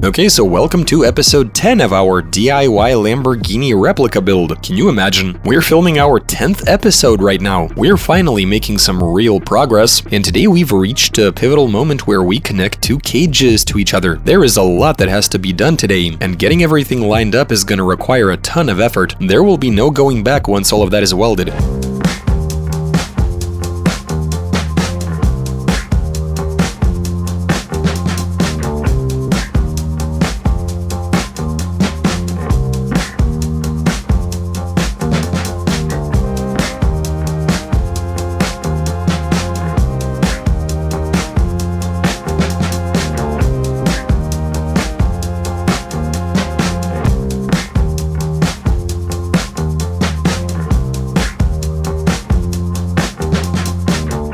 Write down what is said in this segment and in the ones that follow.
Okay, so welcome to episode 10 of our DIY Lamborghini replica build. Can you imagine? We're filming our 10th episode right now. We're finally making some real progress, and today we've reached a pivotal moment where we connect two cages to each other. There is a lot that has to be done today, and getting everything lined up is gonna require a ton of effort. There will be no going back once all of that is welded.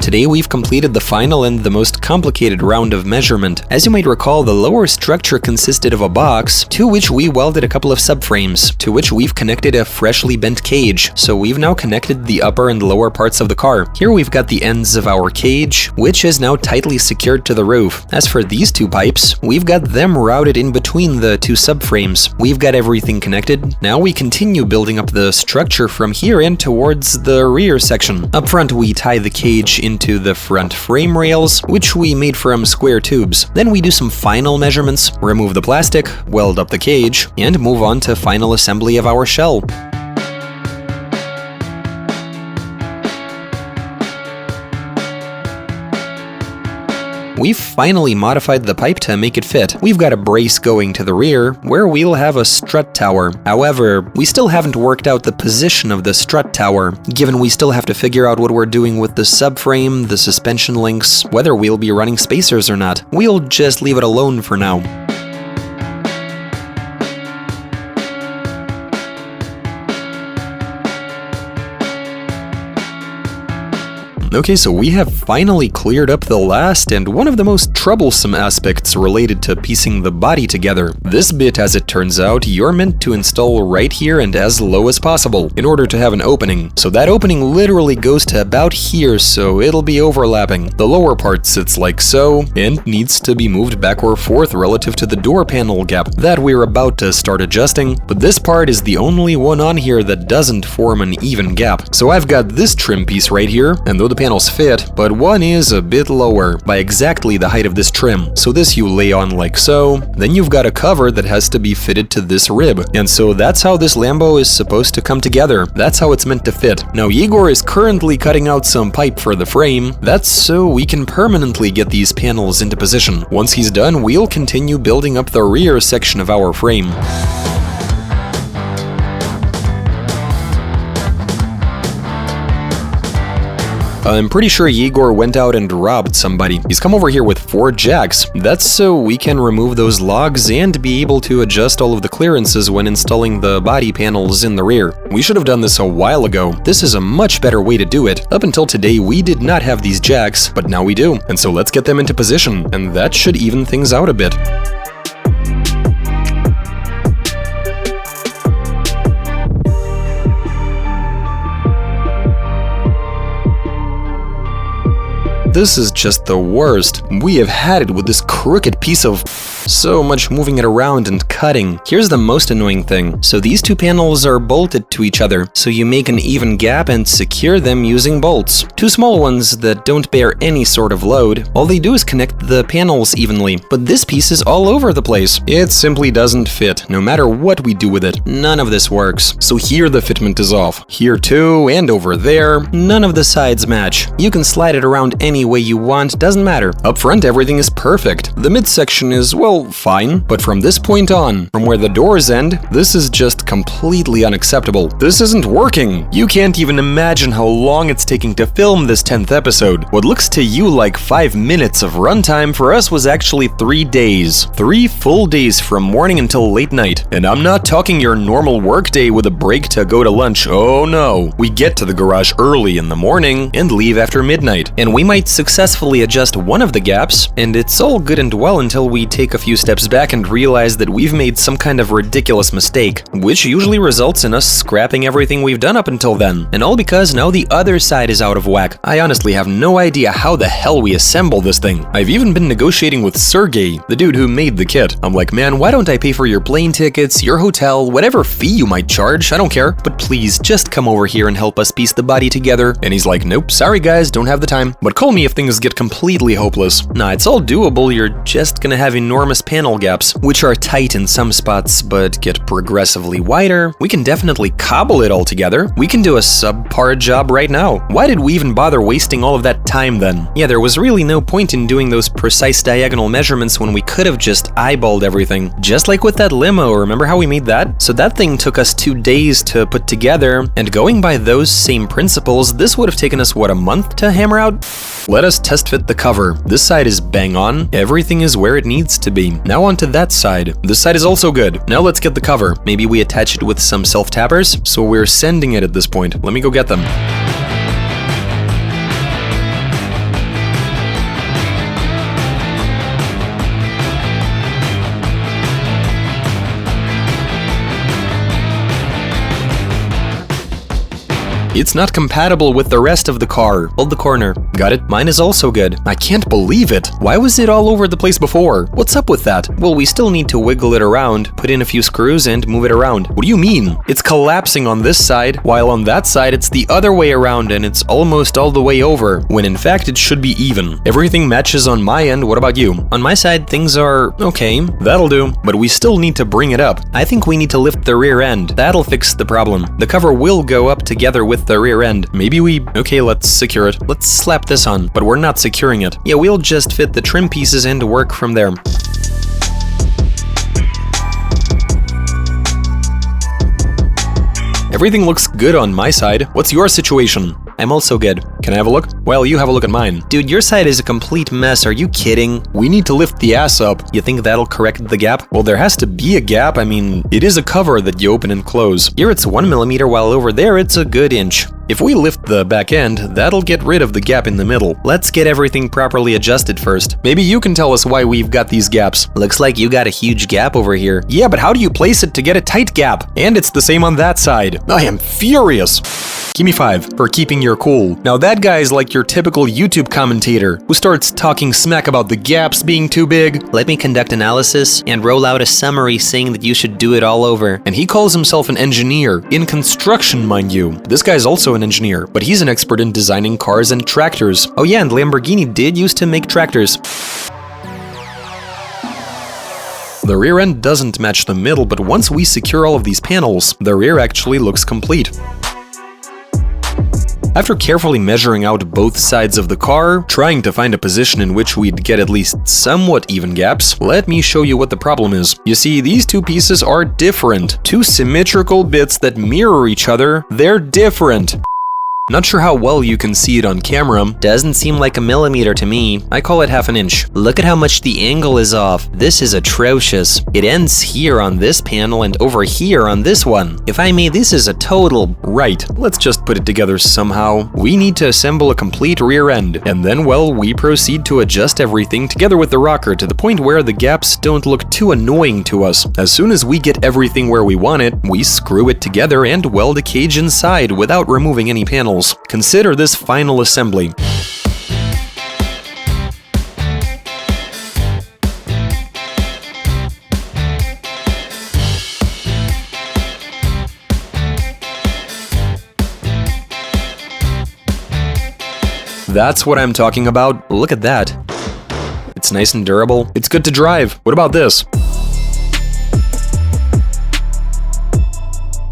Today we've completed the final and the most complicated round of measurement. As you might recall, the lower structure consisted of a box, to which we welded a couple of subframes, to which we've connected a freshly bent cage. So we've now connected the upper and lower parts of the car. Here we've got the ends of our cage, which is now tightly secured to the roof. As for these two pipes, we've got them routed in between the two subframes. We've got everything connected. Now we continue building up the structure from here in towards the rear section. Up front we tie the cage into the front frame rails, which we made from square tubes. Then we do some final measurements, remove the plastic, weld up the cage, and move on to final assembly of our shell. We've finally modified the pipe to make it fit. We've got a brace going to the rear, where we'll have a strut tower. However, we still haven't worked out the position of the strut tower, given we still have to figure out what we're doing with the subframe, the suspension links, whether we'll be running spacers or not. We'll just leave it alone for now. Okay, so we have finally cleared up the last and one of the most troublesome aspects related to piecing the body together. This bit, as it turns out, you're meant to install right here and as low as possible in order to have an opening. So that opening literally goes to about here, so it'll be overlapping. The lower part sits like so and needs to be moved back or forth relative to the door panel gap that we're about to start adjusting, but this part is the only one on here that doesn't form an even gap. So I've got this trim piece right here, and though the panels fit, but one is a bit lower by exactly the height of this trim. So this you lay on like so, then you've got a cover that has to be fitted to this rib. And so that's how this Lambo is supposed to come together. That's how it's meant to fit. Now Igor is currently cutting out some pipe for the frame. That's so we can permanently get these panels into position. Once he's done, we'll continue building up the rear section of our frame. I'm pretty sure Igor went out and robbed somebody. He's come over here with 4 jacks. That's so we can remove those logs and be able to adjust all of the clearances when installing the body panels in the rear. We should have done this a while ago. This is a much better way to do it. Up until today, we did not have these jacks, but now we do. And so let's get them into position, and that should even things out a bit. This is just the worst. We have had it with this crooked piece of so much moving it around and cutting. Here's the most annoying thing. So these two panels are bolted to each other, so you make an even gap and secure them using bolts. 2 small ones that don't bear any sort of load. All they do is connect the panels evenly, but this piece is all over the place. It simply doesn't fit, no matter what we do with it. None of this works. So here the fitment is off. Here too, and over there. None of the sides match. You can slide it around any way you want, doesn't matter. Up front, everything is perfect. The midsection is, well, fine, but from this point on, from where the doors end, this is just completely unacceptable. This isn't working. You can't even imagine how long it's taking to film this 10th episode. What looks to you like 5 minutes of runtime for us was actually 3 days. 3 full days from morning until late night. And I'm not talking your normal work day with a break to go to lunch. Oh no. We get to the garage early in the morning and leave after midnight. And we might successfully adjust one of the gaps, and it's all good and well until we take a few few steps back and realize that we've made some kind of ridiculous mistake, which usually results in us scrapping everything we've done up until then. And all because now the other side is out of whack. I honestly have no idea how the hell we assemble this thing. I've even been negotiating with Sergey, the dude who made the kit. I'm like, man, why don't I pay for your plane tickets, your hotel, whatever fee you might charge, I don't care, but please just come over here and help us piece the body together. And he's like, nope, sorry guys, don't have the time, but call me if things get completely hopeless. Nah, it's all doable, you're just gonna have enormous panel gaps, which are tight in some spots, but get progressively wider. We can definitely cobble it all together. We can do a subpar job right now. Why did we even bother wasting all of that time then? Yeah, there was really no point in doing those precise diagonal measurements when we could have just eyeballed everything. Just like with that limo, remember how we made that? So that thing took us 2 days to put together, and going by those same principles, this would have taken us, what, a month to hammer out? Let us test fit the cover. This side is bang on. Everything is where it needs to be. Now onto that side. This side is also good. Now let's get the cover. Maybe we attach it with some self-tappers? So we're sending it at this point. Let me go get them. It's not compatible with the rest of the car. Hold the corner. Got it? Mine is also good. I can't believe it. Why was it all over the place before? What's up with that? Well, we still need to wiggle it around, put in a few screws, and move it around. What do you mean? It's collapsing on this side, while on that side it's the other way around and it's almost all the way over, when in fact it should be even. Everything matches on my end. What about you? On my side, things are okay. That'll do. But we still need to bring it up. I think we need to lift the rear end. That'll fix the problem. The cover will go up together with the rear end. Maybe okay, let's secure it. Let's slap this on, but we're not securing it. Yeah, we'll just fit the trim pieces and work from there. Everything looks good on my side. What's your situation? I'm also good. Can I have a look? Well, you have a look at mine. Dude, your side is a complete mess. Are you kidding? We need to lift the ass up. You think that'll correct the gap? Well, there has to be a gap. I mean, it is a cover that you open and close. Here it's 1 millimeter, while over there it's a good inch. If we lift the back end, that'll get rid of the gap in the middle. Let's get everything properly adjusted first. Maybe you can tell us why we've got these gaps. Looks like you got a huge gap over here. Yeah, but how do you place it to get a tight gap? And it's the same on that side. I am furious. Give me 5 for keeping your cool. Now that guy is like your typical YouTube commentator who starts talking smack about the gaps being too big. Let me conduct analysis and roll out a summary saying that you should do it all over. And he calls himself an engineer. In construction, mind you. This guy's also an engineer, but he's an expert in designing cars and tractors. Oh yeah, and Lamborghini did used to make tractors. The rear end doesn't match the middle, but once we secure all of these panels, the rear actually looks complete. After carefully measuring out both sides of the car, trying to find a position in which we'd get at least somewhat even gaps, let me show you what the problem is. You see, these two pieces are different. Two symmetrical bits that mirror each other, they're different. Not sure how well you can see it on camera. Doesn't seem like a millimeter to me. I call it ½ inch. Look at how much the angle is off. This is atrocious. It ends here on this panel and over here on this one. If I may, this is a total... Right. Let's just put it together somehow. We need to assemble a complete rear end. And then, well, we proceed to adjust everything together with the rocker to the point where the gaps don't look too annoying to us. As soon as we get everything where we want it, we screw it together and weld a cage inside without removing any panels. Consider this final assembly. That's what I'm talking about. Look at that. It's nice and durable. It's good to drive. What about this?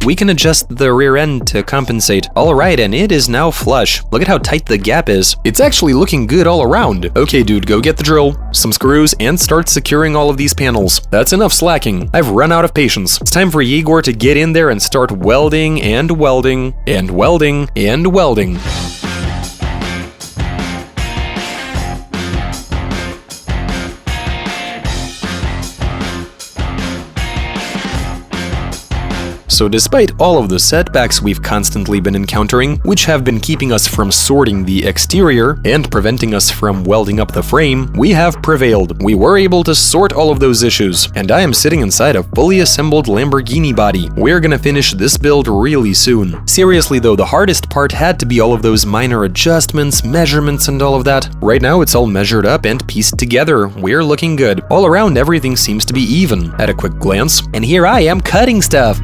We can adjust the rear end to compensate. Alright, and it is now flush. Look at how tight the gap is. It's actually looking good all around. Okay, dude, go get the drill, some screws, and start securing all of these panels. That's enough slacking. I've run out of patience. It's time for Yegor to get in there and start welding and welding and welding and welding. So despite all of the setbacks we've constantly been encountering, which have been keeping us from sorting the exterior and preventing us from welding up the frame, we have prevailed. We were able to sort all of those issues, and I am sitting inside a fully assembled Lamborghini body. We're gonna finish this build really soon. Seriously though, the hardest part had to be all of those minor adjustments, measurements, and all of that. Right now it's all measured up and pieced together. We're looking good. All around everything seems to be even at a quick glance. And here I am cutting stuff.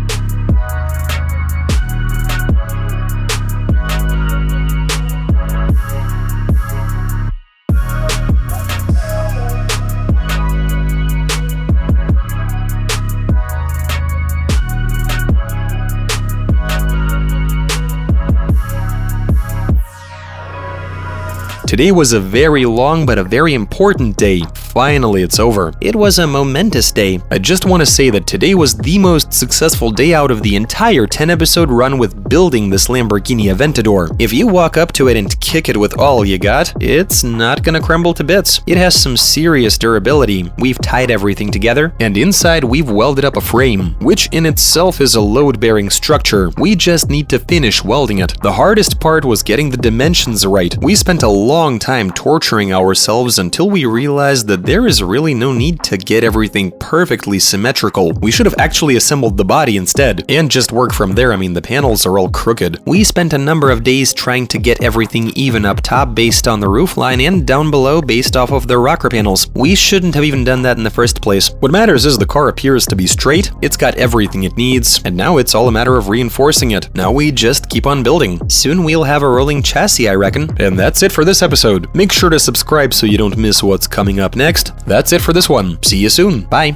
Today was a very long but a very important day. Finally, it's over. It was a momentous day. I just want to say that today was the most successful day out of the entire 10-episode run with building this Lamborghini Aventador. If you walk up to it and kick it with all you got, it's not gonna crumble to bits. It has some serious durability. We've tied everything together, and inside we've welded up a frame, which in itself is a load-bearing structure. We just need to finish welding it. The hardest part was getting the dimensions right. We spent a long time torturing ourselves until we realized that there is really no need to get everything perfectly symmetrical. We should have actually assembled the body instead, and just work from there. I mean, the panels are all crooked. We spent a number of days trying to get everything even up top based on the roofline and down below based off of the rocker panels. We shouldn't have even done that in the first place. What matters is the car appears to be straight, it's got everything it needs, and now it's all a matter of reinforcing it. Now we just keep on building. Soon we'll have a rolling chassis, I reckon. And that's it for this episode. Make sure to subscribe so you don't miss what's coming up next. That's it for this one. See you soon. Bye.